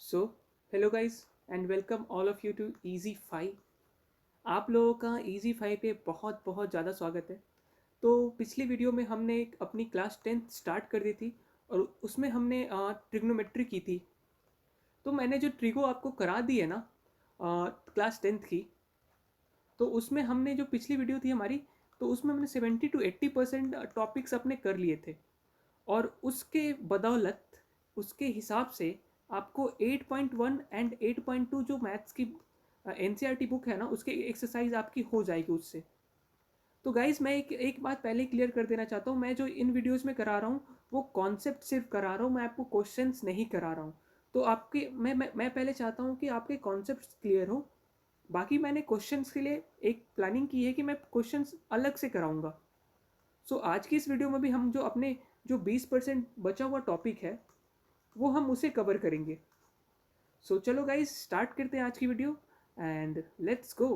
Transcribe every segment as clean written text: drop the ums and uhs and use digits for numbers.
So hello guys and welcome all of you to Easy Five. आप लोगों का easy five पे बहुत बहुत ज़्यादा स्वागत है। तो पिछली वीडियो में हमने एक अपनी क्लास टेंथ स्टार्ट कर दी थी और उसमें हमने ट्रिग्नोमेट्री की थी। तो मैंने जो ट्रिगो आपको करा दी है ना क्लास टेंथ की, तो उसमें हमने जो पिछली वीडियो थी हमारी, तो उसमें हमने 70 to 80% टॉपिक्स अपने कर लिए थे। और उसके बदौलत उसके हिसाब से आपको 8.1 एंड 8.2 जो मैथ्स की एन बुक है ना, उसकी एक्सरसाइज आपकी हो जाएगी उससे। तो गाइज मैं एक बात पहले क्लियर कर देना चाहता हूँ, मैं जो इन वीडियोस में करा रहा हूँ वो कॉन्सेप्ट सिर्फ करा रहा हूँ, मैं आपको क्वेश्चंस नहीं करा रहा हूँ। तो आपके मैं पहले चाहता हूँ कि आपके कॉन्सेप्ट क्लियर हो। बाकी मैंने क्वेश्चंस के लिए एक प्लानिंग की है कि मैं क्वेश्चंस अलग से कराऊंगा। सो आज की इस वीडियो में भी हम जो अपने जो 20% बचा हुआ टॉपिक है वो हम उसे कवर करेंगे। सो चलो गाइस स्टार्ट करते हैं आज की वीडियो एंड लेट्स गो।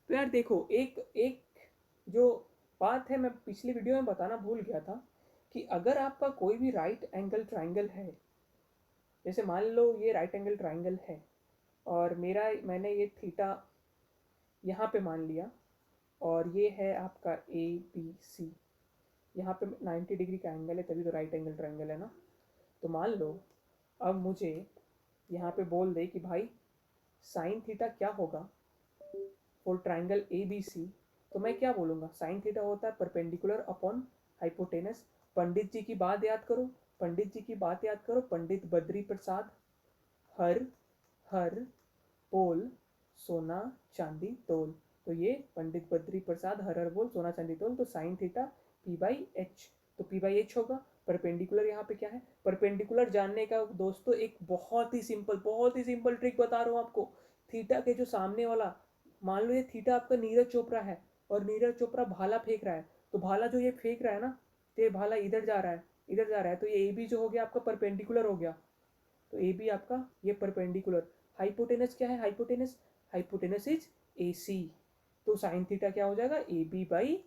तो यार देखो, एक एक जो बात है मैं पिछली वीडियो में बताना भूल गया था कि अगर आपका कोई भी राइट एंगल ट्राइंगल है, जैसे मान लो ये राइट एंगल ट्राइंगल है और मैंने ये थीटा यहाँ पे मान लिया और ये है आपका ए बी सी, यहाँ पे 90 डिग्री का एंगल है, तभी तो राइट एंगल ट्राइंगल है ना। तो मान लो अब मुझे यहाँ पे बोल दे कि भाई साइन थीटा क्या होगा for triangle A B C, तो मैं क्या बोलूँगा? साइन थीटा होता है परपेंडिकुलर अपॉन हाइपोटेनस। पंडित जी की बात याद करो, पंडित जी की बात याद करो, पंडित बद्री प्रसाद। हर हर बोल सोना चांदी तोल। तो ये पंडित बद्री प्रसाद हर हर बोल सोना चांदी तोल, तो sine theta P by H. तो पी बाई एच होगा। परपेंडिकुलर यहाँ पे क्या है? परपेंडिकुलर जानने का दोस्तों एक बहुत ही सिंपल ट्रिक बता रहा हूँ आपको। थीटा के जो सामने वाला, मान लो ये थीटा आपका नीरज चोपड़ा है और नीरज चोपड़ा भाला फेंक रहा है, तो भाला जो ये फेंक रहा है ना, तो ये भाला इधर जा रहा है, इधर जा रहा है, तो ये ए बी जो हो गया आपका परपेंडिकुलर हो गया। तो ए बी आपका ये परपेंडिकुलर। हाइपोटेनस क्या है? Hypotenuse is A C. तो साइन थीटा क्या हो जाएगा? A B by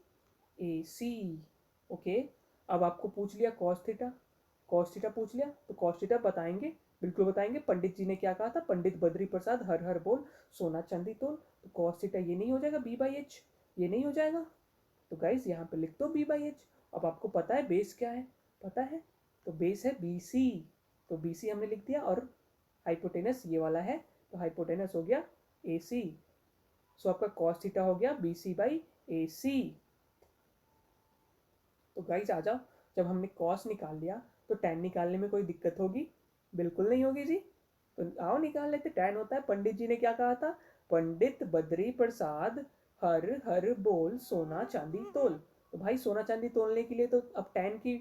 A C. Okay. अब आपको पूछ लिया कॉस थीटा, कॉस थीटा पूछ लिया, तो कॉस थीटा बताएंगे, बिल्कुल बताएंगे। पंडित जी ने क्या कहा था? पंडित बद्री प्रसाद हर हर बोल सोना चांदी तोल। तो कॉस थीटा ये नहीं हो जाएगा बी बाई एच? ये नहीं हो जाएगा? तो गाइज यहाँ पे लिख दो बी बाई एच। अब आपको पता है बेस क्या है? पता है, तो बेस है बी सी। तो बी सी हमने लिख दिया और हाइपोटेनस ये वाला है, तो हाइपोटेनस हो गया ए सी। सो आपका कॉस थीटा हो गया B C by A C. तो गाइज आ जाओ, जब हमने कॉस निकाल लिया तो टैन निकालने में कोई दिक्कत होगी? बिल्कुल नहीं होगी जी। तो आओ निकाल लेते। टैन होता है, पंडित जी ने क्या कहा था? पंडित बद्री प्रसाद हर हर बोल सोना चांदी तोल। तो भाई सोना चांदी तोलने के लिए तो अब टैन की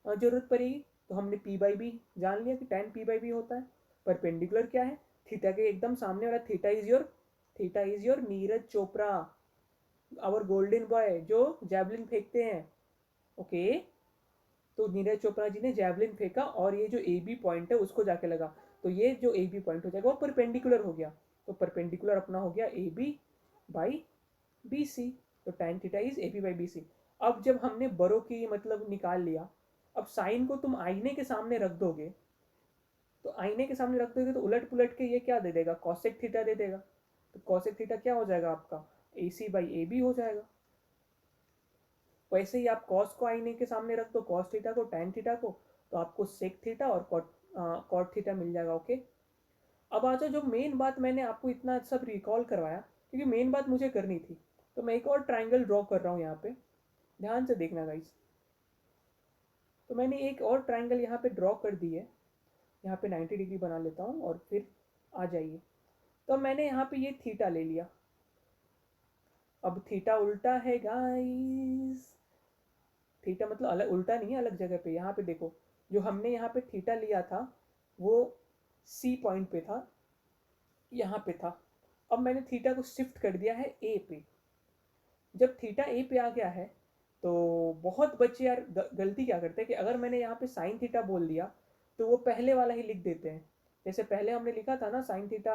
जरूरत पड़ेगी। तो हमने पी बाई बी जान लिया कि टैन पी बाई बी होता है। परपेंडिकुलर क्या है? थीटा के एकदम सामने वाला। Theta is your Neeraj Chopra, our golden boy जो जैवलिन फेंकते हैं। ओके। तो नीरज चोपड़ा जी ने जैवलिन फेंका और ये जो ए बी पॉइंट है उसको जाके लगा, तो ये जो ए बी पॉइंट हो जाएगा वो परपेंडिकुलर हो गया। तो परपेंडिकुलर अपना हो गया A B by B C. तो tan theta is A B by B C. अब जब हमने बरो की मतलब निकाल लिया, अब साइन को तुम आईने के सामने रख दोगे, तो आईने के सामने रख दोगे तो उलट पुलट के ये क्या दे देगा? कॉसेक थीटा दे देगा। तो कॉसेक थीटा क्या हो जाएगा आपका? ए सी बाई ए बी हो जाएगा। वैसे ही आप कॉस को आईने के सामने रख दो, कॉस थीटा को, टैन थीटा को, तो आपको सेक थीटा और कॉट थीटा मिल जाएगा। ओके। अब आ जाओ, जो मेन बात मैंने आपको इतना सब रिकॉल करवाया क्योंकि मेन बात मुझे करनी थी, तो मैं एक और ट्राइंगल ड्रॉ कर रहा हूँ यहाँ पे, ध्यान से देखना गाइस। तो मैंने एक और ट्राइंगल यहाँ पे ड्रॉ कर दी है, यहाँ पे 90 डिग्री बना लेता हूँ और फिर आ जाइए। तो मैंने यहाँ पे ये थीटा ले लिया। अब थीटा उल्टा है गाइस, थीटा मतलब अलग, उल्टा नहीं है, अलग जगह पे। यहाँ पे देखो, जो हमने यहाँ पे थीटा लिया था वो सी पॉइंट पे था, यहाँ पे था। अब मैंने थीटा को शिफ्ट कर दिया है ए पे। जब थीटा ए पे आ गया है तो बहुत बच्चे यार गलती क्या करते हैं कि अगर मैंने यहाँ पे साइन थीटा बोल दिया तो वो पहले वाला ही लिख देते हैं। जैसे पहले हमने लिखा था ना sine theta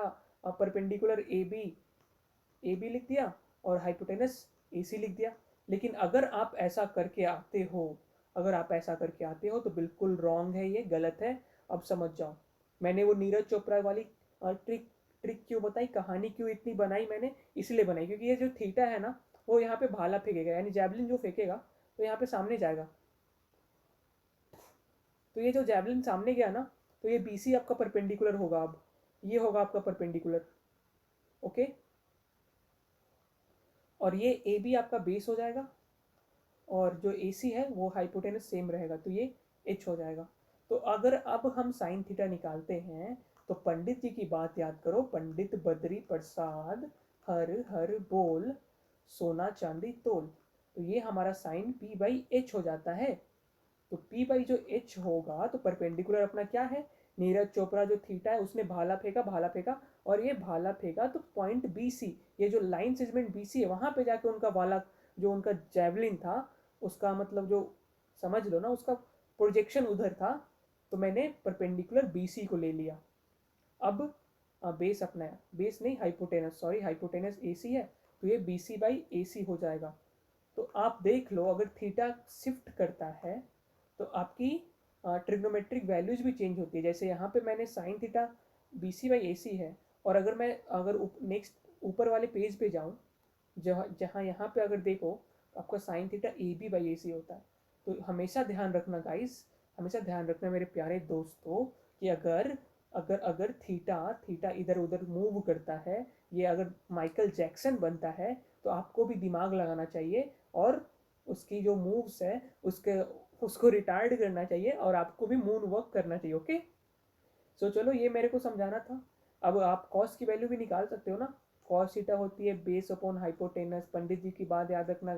perpendicular A B लिख दिया और हाइपोटेनस ए सी लिख दिया। लेकिन अगर आप ऐसा करके आते हो, अगर आप ऐसा करके आते हो तो बिल्कुल रॉन्ग है, ये गलत है। अब समझ जाओ मैंने वो नीरज चोपड़ा वाली ट्रिक ट्रिक क्यों बताई, कहानी क्यों इतनी बनाई मैंने, इसलिए बनाई क्योंकि ये जो थीटा है ना वो यहाँ पे भाला फेंकेगा, यानी जैवलिन जो फेंकेगा तो यहाँ पे सामने जाएगा। तो ये जो जैवलिन सामने गया ना तो ये BC आपका परपेंडिकुलर होगा, अब ये होगा आपका परपेंडिकुलर। ओके, और ये AB आपका बेस हो जाएगा और जो AC है वो हाइपोटेनस सेम रहेगा, तो ये H हो जाएगा। तो अगर अब हम साइन थीटा निकालते हैं तो पंडित जी की बात याद करो, पंडित बद्री प्रसाद हर हर बोल सोना चांदी तोल, तो ये हमारा साइन P/H हो जाता है। तो P/H होगा तो परपेंडिकुलर अपना क्या है, नीरज चोपड़ा जो थीटा है उसने भाला फेंका, भाला फेंका और ये भाला फेंका तो पॉइंट BC, ये जो लाइन सेगमेंट BC है वहां पे जाके उनका भाला जो उनका जैवलिन था उसका मतलब जो समझ लो ना उसका प्रोजेक्शन उधर था, तो मैंने परपेंडिकुलर BC को ले लिया। अब बेस अपना है, बेस नहीं हाइपोटेनस, सॉरी हाइपोटेनस AC है, तो ये BC/AC हो जाएगा। तो आप देख लो अगर थीटा शिफ्ट करता है तो आपकी ट्रिग्नोमेट्रिक वैल्यूज भी चेंज होती है। जैसे यहाँ पे मैंने साइन थीटा BC/AC है, और अगर मैं अगर नेक्स्ट ऊपर वाले पेज पे जाऊँ जहाँ जहाँ यहाँ पे अगर देखो तो आपका साइन थीटा AB/AC होता है। तो हमेशा ध्यान रखना गाइस, हमेशा ध्यान रखना मेरे प्यारे दोस्तों कि अगर अगर अगर थीटा थीटा इधर उधर मूव करता है, ये अगर माइकल जैक्सन बनता है तो आपको भी दिमाग लगाना चाहिए और उसकी जो मूव्स है उसके उसको रिटायर्ड करना चाहिए और आपको भी मून वर्क करना चाहिए। ओके, सो चलो ये मेरे को समझाना था। अब आप कॉस की वैल्यू भी निकाल सकते हो ना, कॉस थीटा होती है बेस अपॉन हाइपोटेनस, पंडित जी की बात याद रखना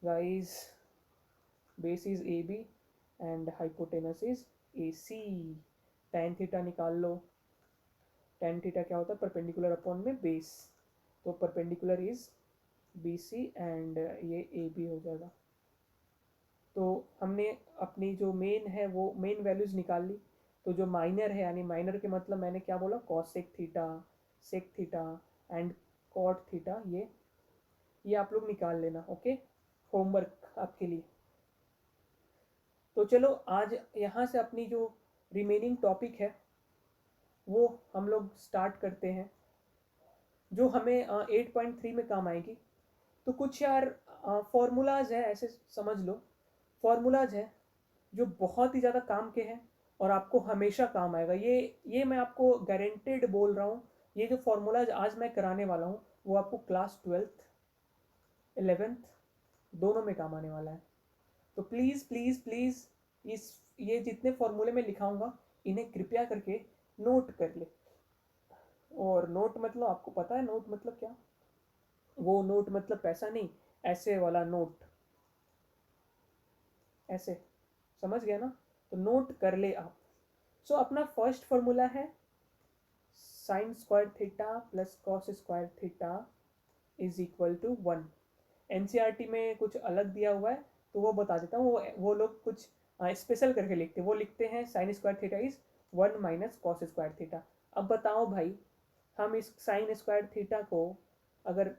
guys, base is AB and hypotenuse is AC। tan theta निकाल लो, tan थीटा क्या होता है परपेंडिकुलर अपॉन में बेस, तो परपेंडिकुलर इज BC एंड ये AB हो जाएगा। तो हमने अपनी जो मेन है वो मेन वैल्यूज निकाल ली। तो जो माइनर है यानी माइनर के मतलब मैंने क्या बोला, cosec theta, sec theta and cot theta, ये आप लोग निकाल लेना। ओके, होमवर्क आपके लिए। तो चलो आज यहाँ से अपनी जो रिमेनिंग टॉपिक है वो हम लोग स्टार्ट करते हैं, जो हमें 8.3 में काम आएगी। तो कुछ यार फॉर्मूलाज है, ऐसे समझ लो फॉर्मूलाज है जो बहुत ही ज़्यादा काम के हैं और आपको हमेशा काम आएगा। ये मैं आपको गारंटेड बोल रहा हूँ, ये जो फॉर्मूलाज आज मैं कराने वाला हूँ वो आपको क्लास 12th 11th दोनों में काम आने वाला है। तो प्लीज़ प्लीज़ प्लीज़ इस ये जितने फॉर्मूले में लिखाऊंगा इन्हें कृपया करके नोट कर ले। और नोट मतलब आपको पता है नोट मतलब क्या, वो नोट मतलब पैसा नहीं, ऐसे वाला नोट, ऐसे, समझ गया ना, तो नोट कर ले आप। सो अपना फर्स्ट फॉर्मूला है sine square theta plus cos square theta is equal to 1। NCERT में कुछ अलग दिया हुआ है तो वो बता देता हूँ, वो लोग कुछ स्पेशल करके लिखते हैं, वो लिखते हैं sign square theta is 1 minus cos square theta. अब बताओ भाई, हम इस साइन स्क्वायर थीटा को अगर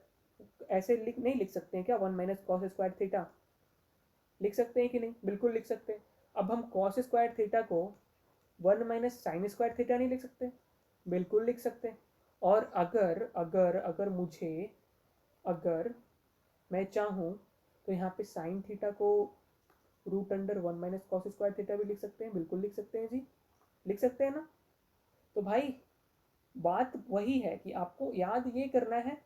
ऐसे नहीं लिख सकते हैं क्या, 1 माइनस कॉस स्क्वायर थीटा लिख सकते हैं कि नहीं, बिल्कुल लिख सकते हैं। अब हम कॉस स्क्वायर थीटा को 1 माइनस साइन स्क्वायर थीटा नहीं लिख सकते, बिल्कुल लिख सकते हैं। और अगर अगर अगर मुझे अगर मैं चाहूँ तो यहाँ पे साइन थीटा को root under 1 minus cos square theta भी लिख सकते हैं, बिल्कुल लिख सकते हैं जी, लिख सकते हैं ना। तो भाई बात वही है कि आपको याद ये करना है,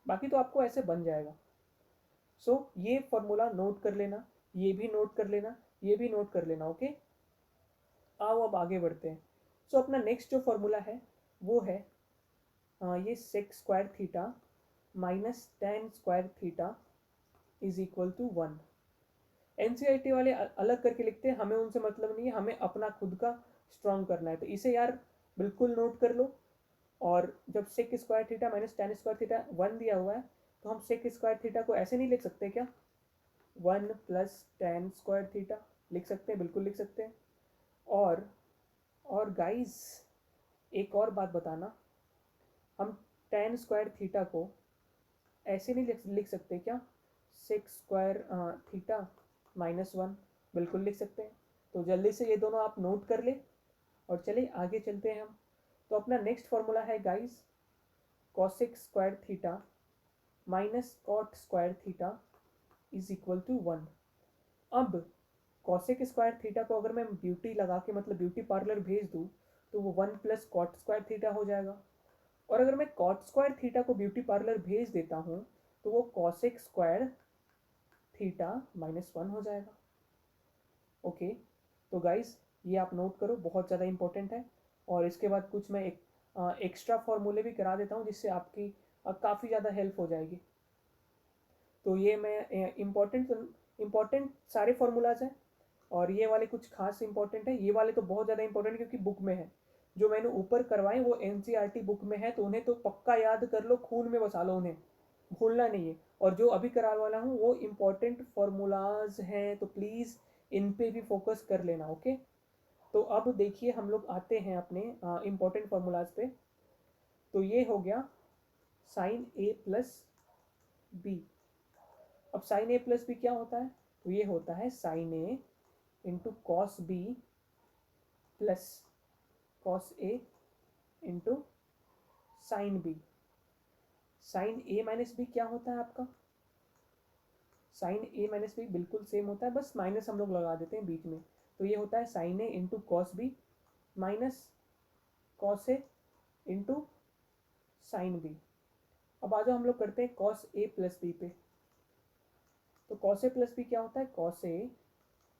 बाकी तो आपको ऐसे बन जाएगा। सो ये फॉर्मूला नोट कर लेना, ये भी नोट कर लेना, ये भी नोट कर लेना। ओके, आओ अब आगे बढ़ते हैं। सो अपना नेक्स्ट जो फॉर्मूला है वो है ये sec square theta minus tan square theta is equal to 1। NCERT वाले अलग करके लिखते हैं, हमें उनसे मतलब नहीं है, हमें अपना खुद का स्ट्रॉन्ग करना है, तो इसे यार बिल्कुल नोट कर लो। और जब sec square theta minus tan square theta 1 दिया हुआ है तो हम सेक स्क्वायर थीटा को ऐसे नहीं लिख सकते क्या, 1 प्लस टेन स्क्वायर थीटा लिख सकते हैं, बिल्कुल लिख सकते हैं। और गाइस एक और बात बताना, हम टेन स्क्वायर थीटा को ऐसे नहीं लिख सकते क्या, सेक स्क्वायर थीटा माइनस 1, बिल्कुल लिख सकते हैं। तो जल्दी से ये दोनों आप नोट कर ले और चलिए आगे चलते हैं हम। तो अपना नेक्स्ट फॉर्मूला है guys cosec square theta minus cot square theta is equal to 1। अब कॉसेक स्क्वायर थीटा को अगर मैं ब्यूटी लगा के मतलब ब्यूटी पार्लर भेज दूँ तो वो 1 प्लस कॉट स्क्वायर थीटा हो जाएगा। और अगर मैं कॉट स्क्वायर थीटा को ब्यूटी पार्लर भेज देता हूँ तो वो कॉसेक स्क्वायर थीटा -1 हो जाएगा। ओके, तो गाइस ये आप नोट करो, बहुत ज़्यादा इंपॉर्टेंट है। और इसके बाद कुछ मैं एक एक्स्ट्रा फॉर्मूले भी करा देता हूँ जिससे आपकी काफ़ी ज़्यादा हेल्प हो जाएगी। तो ये मैं इम्पॉर्टेंट सारे फार्मूलाज हैं और ये वाले कुछ खास इंपॉर्टेंट है। ये वाले तो बहुत ज़्यादा इंपॉर्टेंट क्योंकि बुक में है। जो मैंने ऊपर करवाए वो एनसीईआरटी बुक में है, तो उन्हें तो पक्का याद कर लो, खून में बसा लो, उन्हें भूलना नहीं है। और जो अभी करा वाला हूँ वो इम्पॉर्टेंट फार्मूलाज हैं, तो प्लीज़ इन पे भी फोकस कर लेना। ओके, तो अब देखिए हम लोग आते हैं अपने इम्पॉर्टेंट फार्मूलाज पे। तो ये हो गया साइन ए प्लस बी। अब साइन ए प्लस बी क्या होता है? तो ये होता है sine A into cos B plus cos A into sine B. Sine A minus B क्या होता है आपका? साइन ए माइनस बी बिल्कुल सेम होता है, बस माइनस हम लोग लगा देते हैं बीच में। तो ये होता है sine A into cos B minus cos A into sine B. अब आ जाओ हम लोग करते हैं कॉस ए प्लस बी पे। तो कॉस ए प्लस बी क्या होता है? Cos A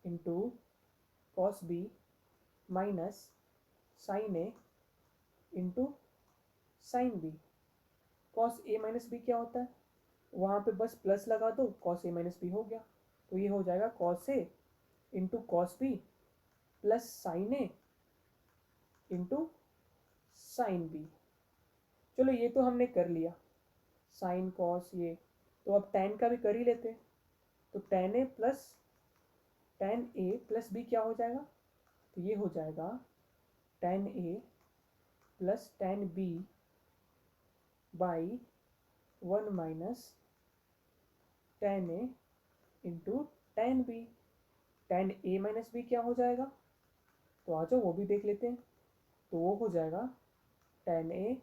into cos B minus sine A into sine B. Cos A minus B क्या होता है? वहाँ पे बस प्लस लगा दो, कॉस ए माइनस बी हो गया। तो ये हो जाएगा cos A into cos B plus sine A into sine B. चलो ये तो हमने कर लिया, साइन कॉस ये। तो अब टेन का भी कर ही लेते हैं। तो टेन ए प्लस बी क्या हो जाएगा? तो ये हो जाएगा tan A plus tan B by 1 minus tan A into tan B. Tan A minus B क्या हो जाएगा? तो आ जाओ वो भी देख लेते हैं। तो वो हो जाएगा tan A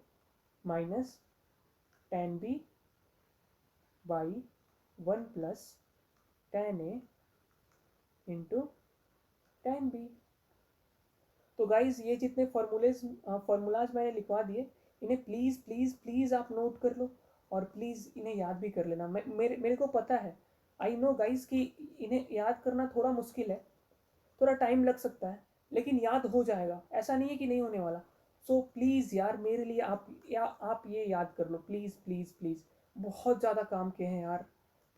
minus tan B by 1 plus tan A into tan B. तो गाइज ये जितने फार्मूलाज मैंने लिखवा दिए, इन्हें प्लीज़ प्लीज़ प्लीज़ आप नोट कर लो और प्लीज़ इन्हें याद भी कर लेना। मेरे को पता है, आई नो गाइज कि इन्हें याद करना थोड़ा मुश्किल है, थोड़ा टाइम लग सकता है, लेकिन याद हो जाएगा, ऐसा नहीं है कि नहीं होने वाला। सो प्लीज़ यार मेरे लिए आप ये याद कर लो, प्लीज़ प्लीज़ प्लीज़। बहुत ज़्यादा काम किए हैं यार,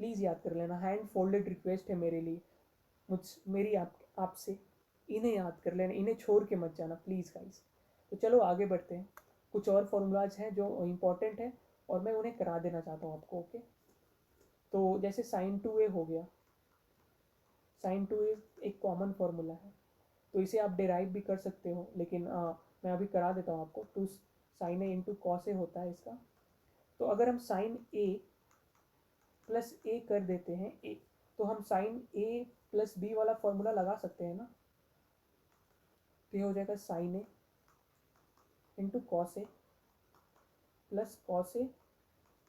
प्लीज़ याद कर लेना। हैंड फोल्डेड रिक्वेस्ट है मेरे लिए, मेरी आपसे, इन्हें याद कर लेना, इन्हें छोड़ के मत जाना प्लीज़ गाइस। तो चलो आगे बढ़ते हैं। कुछ और फॉर्मूलाज हैं जो इम्पोर्टेंट है और मैं उन्हें करा देना चाहता हूँ आपको। ओके, तो जैसे साइन टू ए हो गया। साइन टू ए एक कॉमन फार्मूला है, तो इसे आप डिराइव भी कर सकते हो, लेकिन मैं अभी करा देता हूँ आपको। Two sine A into cos A होता है इसका। तो अगर हम साइन ए प्लस ए कर देते हैं ए, तो हम साइन ए प्लस बी वाला फॉर्मूला लगा सकते हैं ना। तो ये हो जाएगा sign A into cos A plus cos A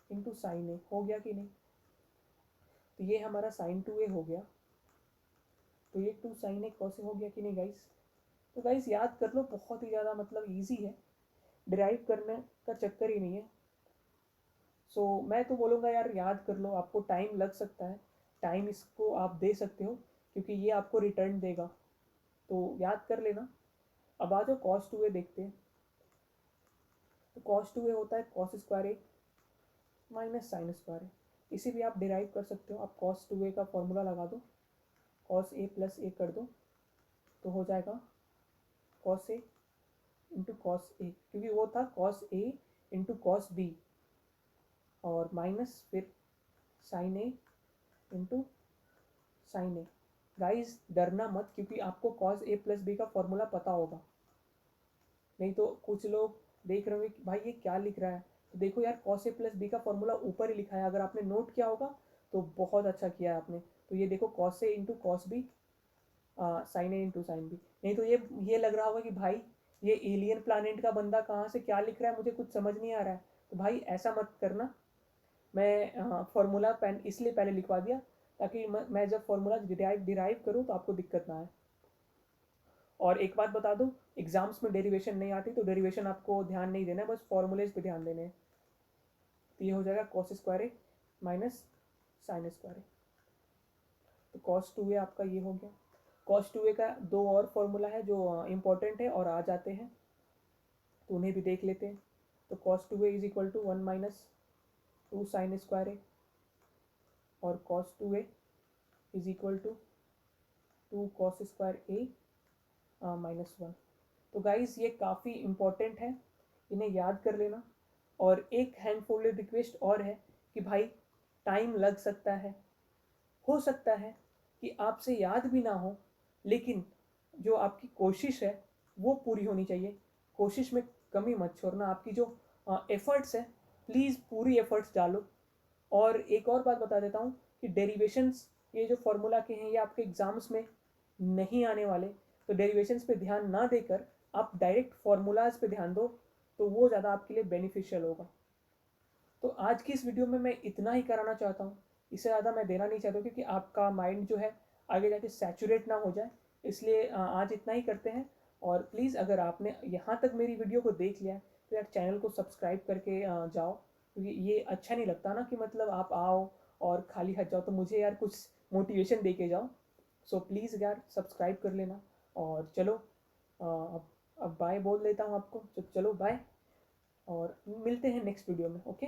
into sign ए। हो गया कि नहीं? तो ये हमारा साइन टू ए हो गया। तो ये to sine A cos A हो गया कि नहीं गाइस? तो गाइस याद कर लो, बहुत ही ज़्यादा मतलब ईजी है, डिराइव करने का चक्कर ही नहीं है। सो मैं तो बोलूँगा यार याद कर लो, आपको टाइम लग सकता है, टाइम इसको आप दे सकते हो क्योंकि ये आपको रिटर्न देगा, तो याद कर लेना। अब आ जाओ कॉस टू ए देखते हैं। तो कॉस टू ए होता है cos square A minus sign square ए। इसे भी आप डिराइव कर सकते हो। आप कॉस टू ए का फॉर्मूला लगा दो, कॉस ए प्लस ए कर दो, तो हो जाएगा कॉस ए इंटू कॉस ए, क्योंकि वो था cos A into cos B, और माइनस फिर sign A into sign A. Guys डरना मत, क्योंकि आपको कॉस ए प्लस बी का फॉर्मूला पता होगा। नहीं तो कुछ लोग देख रहे होंगे कि भाई ये क्या लिख रहा है। तो देखो यार, कॉस ए प्लस बी का फॉर्मूला ऊपर ही लिखा है, अगर आपने नोट किया होगा तो बहुत अच्छा किया है आपने। तो ये देखो cos A into cos B sine A into sine B. नहीं तो ये लग रहा होगा कि भाई ये एलियन प्लानेट का बंदा कहाँ से क्या लिख रहा है, मुझे कुछ समझ नहीं आ रहा है। तो भाई ऐसा मत करना। मैं फॉर्मूला पेन इसलिए पहले लिखवा दिया ताकि मैं जब फॉर्मूला डिराइव करूँ तो आपको दिक्कत ना आए। और एक बात बता दूँ, एग्जाम्स में डेरिवेशन नहीं आती, तो डेरिवेशन आपको ध्यान नहीं देना है, बस फॉर्मूलेज पे ध्यान देने हैं। तो ये हो जाएगा cos square A minus sign square ए। तो कॉस 2a आपका ये हो गया। कॉस 2a का दो और फॉर्मूला है जो इम्पोर्टेंट है और आ जाते हैं, तो उन्हें भी देख लेते हैं। तो cos 2a is equal to 1 minus 2 sine square A, और cos 2a is equal to 2 cos square A minus 1। तो गाइज ये काफ़ी इम्पोर्टेंट है, इन्हें याद कर लेना। और एक हैंड फोल्डेड रिक्वेस्ट और है कि भाई टाइम लग सकता है, हो सकता है कि आपसे याद भी ना हो, लेकिन जो आपकी कोशिश है वो पूरी होनी चाहिए। कोशिश में कमी मत छोड़ना, आपकी जो एफर्ट्स है प्लीज़ पूरी एफर्ट्स डालो। और एक और बात बता देता हूँ कि डेरिवेशंस ये जो फॉर्मूला के हैं ये आपके एग्जाम्स में नहीं आने वाले, तो डेरिवेशंस पे ध्यान ना देकर आप डायरेक्ट फार्मूलाज पे ध्यान दो, तो वो ज़्यादा आपके लिए बेनिफिशियल होगा। तो आज की इस वीडियो में मैं इतना ही कराना चाहता हूँ, इससे ज़्यादा मैं देना नहीं चाहता क्योंकि आपका माइंड जो है आगे जाके सैचुरेट ना हो जाए, इसलिए आज इतना ही करते हैं। और प्लीज़ अगर आपने यहाँ तक मेरी वीडियो को देख लिया है तो यार चैनल को सब्सक्राइब करके जाओ, क्योंकि ये अच्छा नहीं लगता ना कि मतलब आप आओ और खाली हाथ जाओ, तो मुझे यार कुछ मोटिवेशन दे के जाओ। सो प्लीज़ यार सब्सक्राइब कर लेना। और चलो अब बाय बोल देता हूँ आपको, तो चलो बाय, और मिलते हैं नेक्स्ट वीडियो में। ओके।